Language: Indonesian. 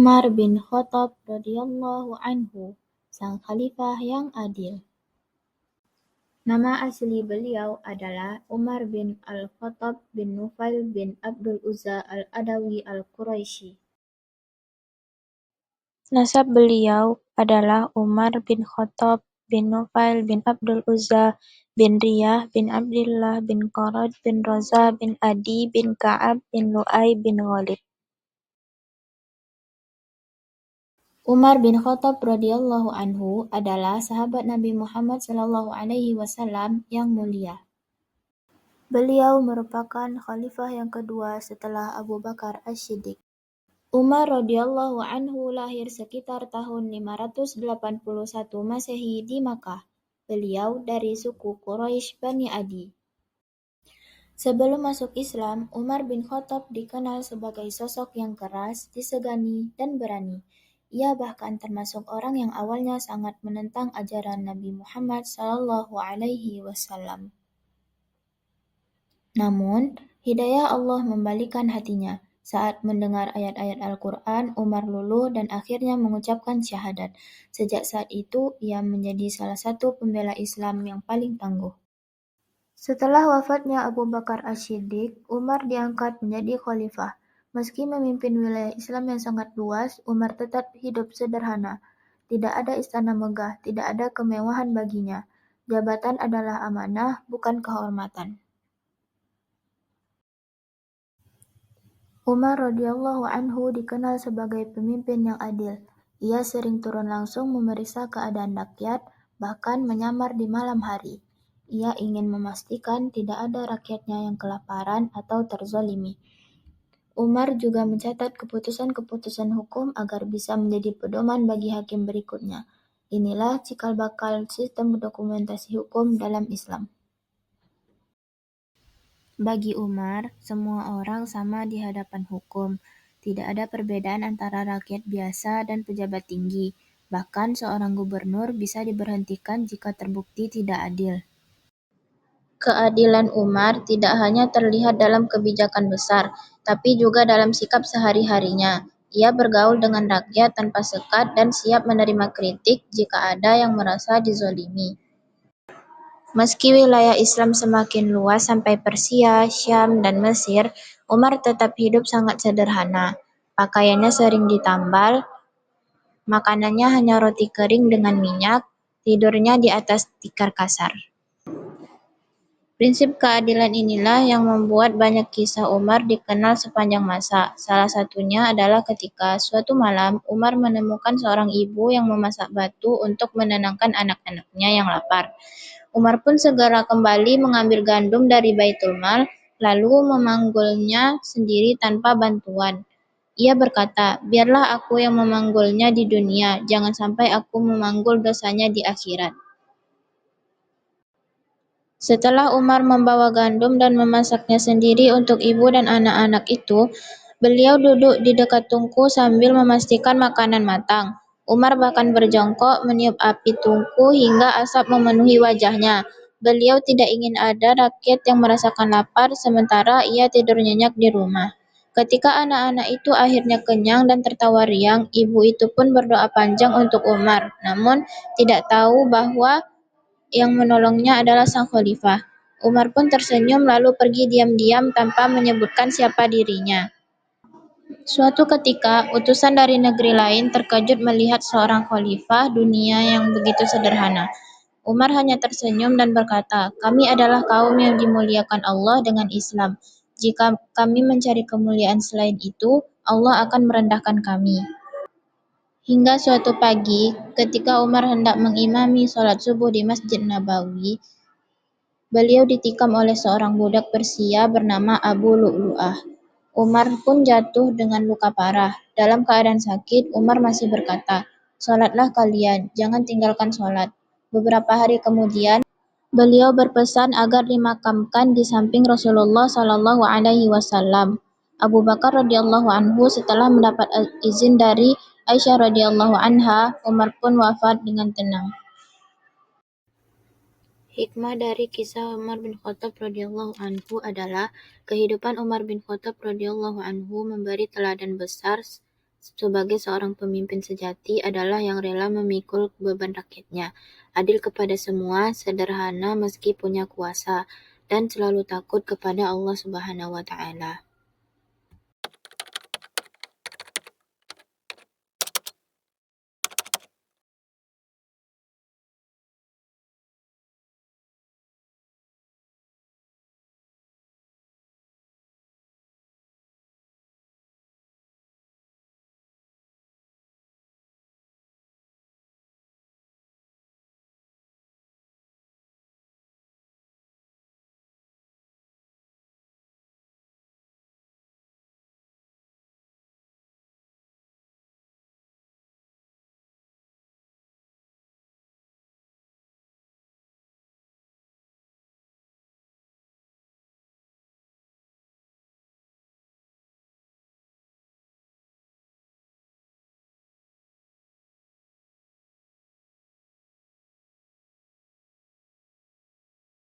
Umar bin Khattab radhiyallahu anhu, sang khalifah yang adil. Nama asli beliau adalah Umar bin Al-Khattab bin Nufail bin Abdul Uzza Al-Adawi Al-Quraisy. Nasab beliau adalah Umar bin Khattab bin Nufail bin Abdul Uzza bin Riyah bin Abdillah bin Qarad bin Raza bin Adi bin Ka'ab bin Lu'ay bin Ghalib. Umar bin Khattab radhiyallahu anhu adalah sahabat Nabi Muhammad SAW yang mulia. Beliau merupakan khalifah yang kedua setelah Abu Bakar As-Siddiq. Umar radhiyallahu anhu lahir sekitar tahun 581 Masehi di Makkah. Beliau dari suku Quraisy Bani Adi. Sebelum masuk Islam, Umar bin Khattab dikenal sebagai sosok yang keras, disegani, dan berani. Ia bahkan termasuk orang yang awalnya sangat menentang ajaran Nabi Muhammad SAW. Namun, hidayah Allah membalikan hatinya. Saat mendengar ayat-ayat Al-Quran, Umar luluh dan akhirnya mengucapkan syahadat. Sejak saat itu, ia menjadi salah satu pembela Islam yang paling tangguh. Setelah wafatnya Abu Bakar As-Siddiq, Umar diangkat menjadi khalifah. Meski memimpin wilayah Islam yang sangat luas, Umar tetap hidup sederhana. Tidak ada istana megah, tidak ada kemewahan baginya. Jabatan adalah amanah, bukan kehormatan. Umar radhiyallahu anhu dikenal sebagai pemimpin yang adil. Ia sering turun langsung memeriksa keadaan rakyat, bahkan menyamar di malam hari. Ia ingin memastikan tidak ada rakyatnya yang kelaparan atau terzalimi. Umar juga mencatat keputusan-keputusan hukum agar bisa menjadi pedoman bagi hakim berikutnya. Inilah cikal bakal sistem dokumentasi hukum dalam Islam. Bagi Umar, semua orang sama di hadapan hukum. Tidak ada perbedaan antara rakyat biasa dan pejabat tinggi. Bahkan seorang gubernur bisa diberhentikan jika terbukti tidak adil. Keadilan Umar tidak hanya terlihat dalam kebijakan besar, tapi juga dalam sikap sehari-harinya. Ia bergaul dengan rakyat tanpa sekat dan siap menerima kritik jika ada yang merasa dizolimi. Meski wilayah Islam semakin luas sampai Persia, Syam, dan Mesir, Umar tetap hidup sangat sederhana. Pakaiannya sering ditambal, makanannya hanya roti kering dengan minyak, tidurnya di atas tikar kasar. Prinsip keadilan inilah yang membuat banyak kisah Umar dikenal sepanjang masa. Salah satunya adalah ketika suatu malam Umar menemukan seorang ibu yang memasak batu untuk menenangkan anak-anaknya yang lapar. Umar pun segera kembali mengambil gandum dari Baitul Mal, lalu memanggulnya sendiri tanpa bantuan. Ia berkata, "Biarlah aku yang memanggulnya di dunia, jangan sampai aku memanggul dosanya di akhirat." Setelah Umar membawa gandum dan memasaknya sendiri untuk ibu dan anak-anak itu, beliau duduk di dekat tungku sambil memastikan makanan matang. Umar bahkan berjongkok meniup api tungku hingga asap memenuhi wajahnya. Beliau tidak ingin ada rakyat yang merasakan lapar sementara ia tidur nyenyak di rumah. Ketika anak-anak itu akhirnya kenyang dan tertawa riang, ibu itu pun berdoa panjang untuk Umar. Namun, tidak tahu bahwa yang menolongnya adalah sang khalifah. Umar pun tersenyum lalu pergi diam-diam tanpa menyebutkan siapa dirinya. Suatu ketika, utusan dari negeri lain terkejut melihat seorang khalifah dunia yang begitu sederhana. Umar hanya tersenyum dan berkata, "Kami adalah kaum yang dimuliakan Allah dengan Islam. Jika kami mencari kemuliaan selain itu, Allah akan merendahkan kami." Hingga suatu pagi, ketika Umar hendak mengimami sholat subuh di Masjid Nabawi, beliau ditikam oleh seorang budak Persia bernama Abu Lu'lu'ah. Umar pun jatuh dengan luka parah. Dalam keadaan sakit, Umar masih berkata, "Sholatlah kalian, jangan tinggalkan sholat." Beberapa hari kemudian, beliau berpesan agar dimakamkan di samping Rasulullah SAW. Abu Bakar radhiyallahu anhu setelah mendapat izin dari Aisyah radhiyallahu anha, Umar pun wafat dengan tenang. Hikmah dari kisah Umar bin Khattab radhiyallahu anhu adalah kehidupan Umar bin Khattab radhiyallahu anhu memberi teladan besar sebagai seorang pemimpin sejati adalah yang rela memikul beban rakyatnya, adil kepada semua, sederhana meski punya kuasa, dan selalu takut kepada Allah Subhanahu wa Ta'ala.